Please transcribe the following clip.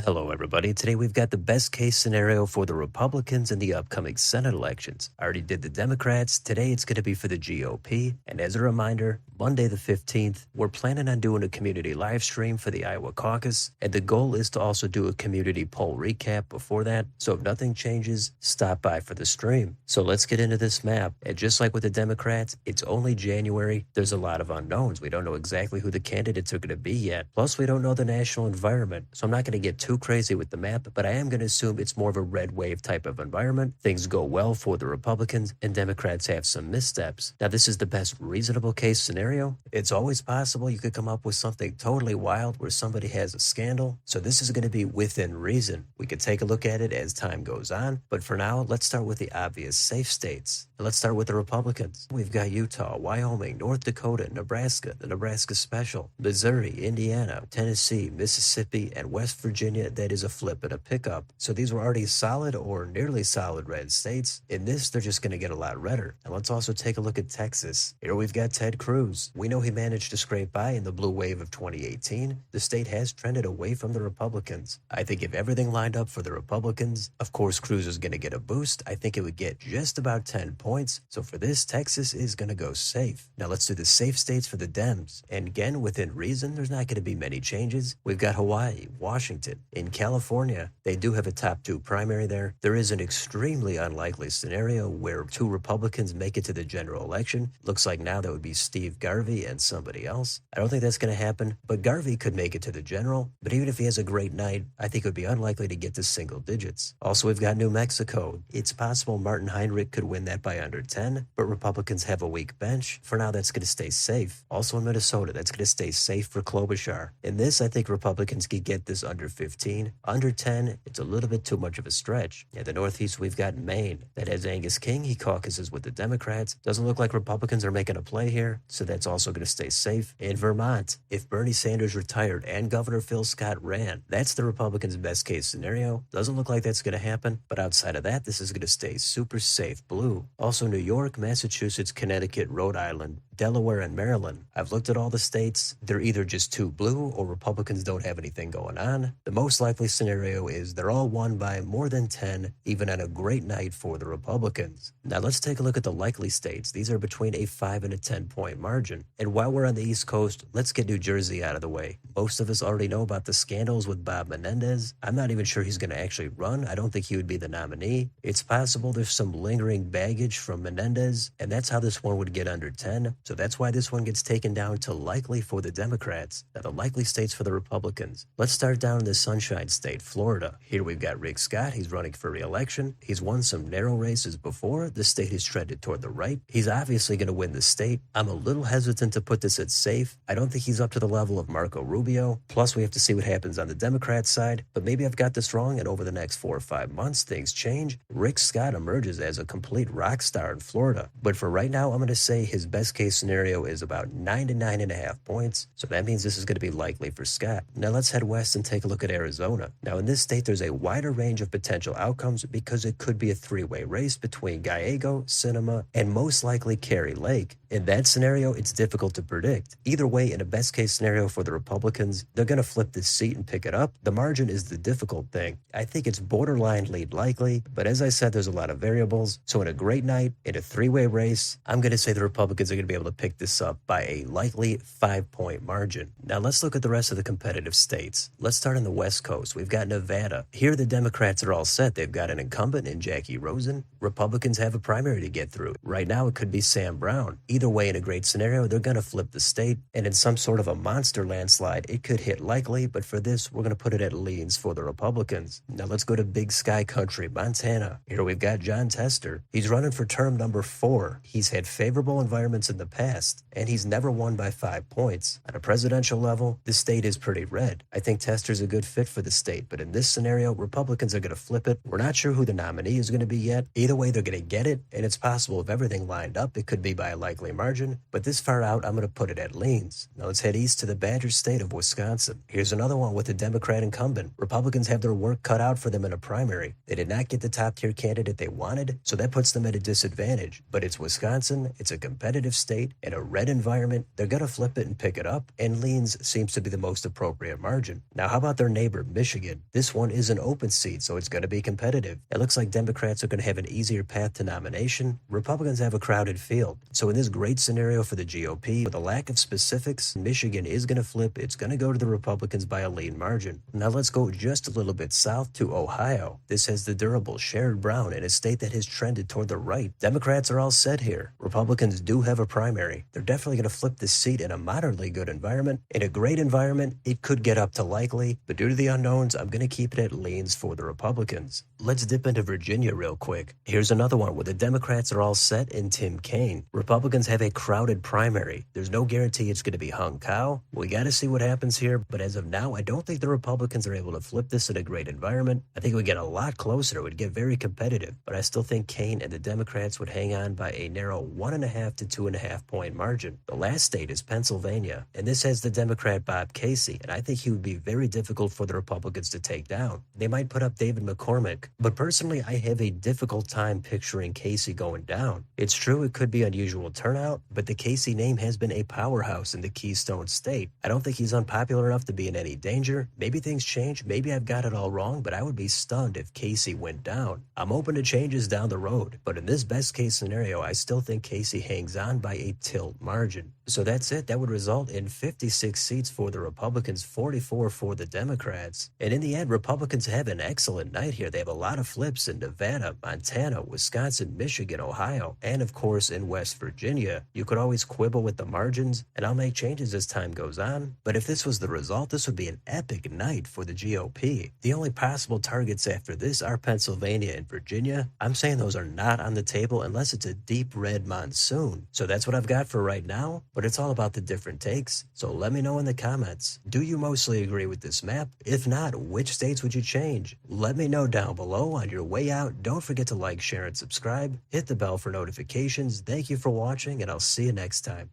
Hello, everybody. Today we've got the best case scenario for the Republicans in the upcoming Senate elections. I already did the Democrats. Today it's going to be for the GOP. And as a reminder, Monday the 15th, we're planning on doing a community live stream for the Iowa caucus. And the goal is to also do a community poll recap before that. So if nothing changes, stop by for the stream. So let's get into this map. And just like with the Democrats, it's only January. There's a lot of unknowns. We don't know exactly who the candidates are going to be yet. Plus, we don't know the national environment. So I'm not going to get too crazy with the map, but I am going to assume it's more of a red wave type of environment. Things go well for the Republicans and Democrats have some missteps. Now, this is the best reasonable case scenario. It's always possible you could come up with something totally wild where somebody has a scandal. So this is going to be within reason. We could take a look at it as time goes on. But for now, let's start with the obvious safe states. And let's start with the Republicans. We've got Utah, Wyoming, North Dakota, Nebraska, the Nebraska Special, Missouri, Indiana, Tennessee, Mississippi, and West Virginia. That is a flip and a pickup. So these were already solid or nearly solid red states. In this, they're just going to get a lot redder. And let's also take a look at Texas. Here we've got Ted Cruz. We know he managed to scrape by in the blue wave of 2018. The state has trended away from the Republicans. I think if everything lined up for the Republicans, of course Cruz is going to get a boost. I think it would get just about 10 points. So for this, Texas is going to go safe. Now let's do the safe states for the Dems. And again, within reason, there's not going to be many changes. We've got Hawaii, Washington. In California, they do have a top two primary there. There is an extremely unlikely scenario where two Republicans make it to the general election. Looks like now that would be Steve Garvey and somebody else. I don't think that's going to happen, but Garvey could make it to the general. But even if he has a great night, I think it would be unlikely to get to single digits. Also, we've got New Mexico. It's possible Martin Heinrich could win that by under 10, but Republicans have a weak bench. For now, that's going to stay safe. Also in Minnesota, that's going to stay safe for Klobuchar. In this, I think Republicans could get this under 15. Under 10, it's a little bit too much of a stretch. In the Northeast, we've got Maine. That has Angus King. He caucuses with the Democrats. Doesn't look like Republicans are making a play here, so that's also going to stay safe. In Vermont, if Bernie Sanders retired and Governor Phil Scott ran, that's the Republicans' best case scenario. Doesn't look like that's going to happen, but outside of that, this is going to stay super safe blue. Also, New York, Massachusetts, Connecticut, Rhode Island, Delaware, and Maryland. I've looked at all the states. They're either just too blue or Republicans don't have anything going on. The most likely scenario is they're all won by more than 10, even on a great night for the Republicans. Now let's take a look at the likely states. These are between a 5 and a 10-point margin. And while we're on the East Coast, let's get New Jersey out of the way. Most of us already know about the scandals with Bob Menendez. I'm not even sure he's going to actually run. I don't think he would be the nominee. It's possible there's some lingering baggage from Menendez, and that's how this one would get under 10. So that's why this one gets taken down to likely for the Democrats. Now the likely states for the Republicans. Let's start down in the Sunshine State, Florida. Here we've got Rick Scott. He's running for re-election. He's won some narrow races before. The state has trended toward the right. He's obviously going to win the state. I'm a little hesitant to put this at safe. I don't think he's up to the level of Marco Rubio. Plus, we have to see what happens on the Democrat side. But maybe I've got this wrong, and over the next 4 or 5 months, things change. Rick Scott emerges as a complete rock star in Florida. But for right now, I'm going to say his best case scenario is about 9 to 9.5 points. So that means this is going to be likely for Scott. Now let's head west and take a look at Arizona. Now in this state, there's a wider range of potential outcomes because it could be a three-way race between Gallego, Sinema, and most likely Kari Lake. In that scenario, it's difficult to predict. Either way, in a best case scenario for the Republicans, they're going to flip this seat and pick it up. The margin is the difficult thing. I think it's borderline lead likely, but as I said, there's a lot of variables. So in a great night, in a three-way race, I'm going to say the Republicans are going to be able to pick this up by a likely 5-point margin. Now let's look at the rest of the competitive states. Let's start on the West Coast. We've got Nevada. Here the Democrats are all set. They've got an incumbent in Jackie Rosen. Republicans have a primary to get through. Right now it could be Sam Brown. Either way, in a great scenario, they're going to flip the state. And in some sort of a monster landslide, it could hit likely, but for this, we're going to put it at leans for the Republicans. Now let's go to Big Sky Country, Montana. Here we've got Jon Tester. He's running for term number 4. He's had favorable environments in the past, and he's never won by 5 points. On a presidential level, the state is pretty red. I think Tester's a good fit for the state, but in this scenario, Republicans are going to flip it. We're not sure who the nominee is going to be yet. Either way, they're going to get it, and it's possible if everything lined up, it could be by a likely monthly margin, but this far out, I'm going to put it at leans. Now let's head east to the Badger State of Wisconsin. Here's another one with a Democrat incumbent. Republicans have their work cut out for them in a primary. They did not get the top-tier candidate they wanted, so that puts them at a disadvantage. But it's Wisconsin, it's a competitive state, in a red environment. They're going to flip it and pick it up, and leans seems to be the most appropriate margin. Now, how about their neighbor, Michigan? This one is an open seat, so it's going to be competitive. It looks like Democrats are going to have an easier path to nomination. Republicans have a crowded field. So in this great scenario for the GOP, with a lack of specifics, Michigan is going to flip. It's going to go to the Republicans by a lean margin. Now let's go just a little bit south to Ohio. This has the durable Sherrod Brown in a state that has trended toward the right. Democrats are all set here. Republicans do have a primary. They're definitely going to flip this seat in a moderately good environment. In a great environment, it could get up to likely, but due to the unknowns, I'm going to keep it at leans for the Republicans. Let's dip into Virginia real quick. Here's another one where the Democrats are all set in Tim Kaine. Republicans have a crowded primary. There's no guarantee it's going to be hung cow. We got to see what happens here, but as of now, I don't think the Republicans are able to flip this in a great environment. I think it would get a lot closer. It would get very competitive, but I still think Kaine and the Democrats would hang on by a narrow 1.5 to 2.5 point margin. The last state is Pennsylvania, and this has the Democrat Bob Casey, and I think he would be very difficult for the Republicans to take down. They might put up David McCormick, but personally, I have a difficult time picturing Casey going down. It's true it could be unusual turnout, but the Casey name has been a powerhouse in the Keystone State. I don't think he's unpopular enough to be in any danger. Maybe things change, maybe I've got it all wrong, but I would be stunned if Casey went down. I'm open to changes down the road, but in this best case scenario, I still think Casey hangs on by a tilt margin. So that's it. That would result in 56 seats for the Republicans, 44 for the Democrats. And in the end, Republicans have an excellent night here. They have a lot of flips in Nevada, Montana, Wisconsin, Michigan, Ohio, and of course in West Virginia. You could always quibble with the margins, and I'll make changes as time goes on. But if this was the result, this would be an epic night for the GOP. The only possible targets after this are Pennsylvania and Virginia. I'm saying those are not on the table unless it's a deep red monsoon. So that's what I've got for right now, but it's all about the different takes. So let me know in the comments. Do you mostly agree with this map? If not, which states would you change? Let me know down below. On your way out, don't forget to like, share, and subscribe. Hit the bell for notifications. Thank you for watching, and I'll see you next time.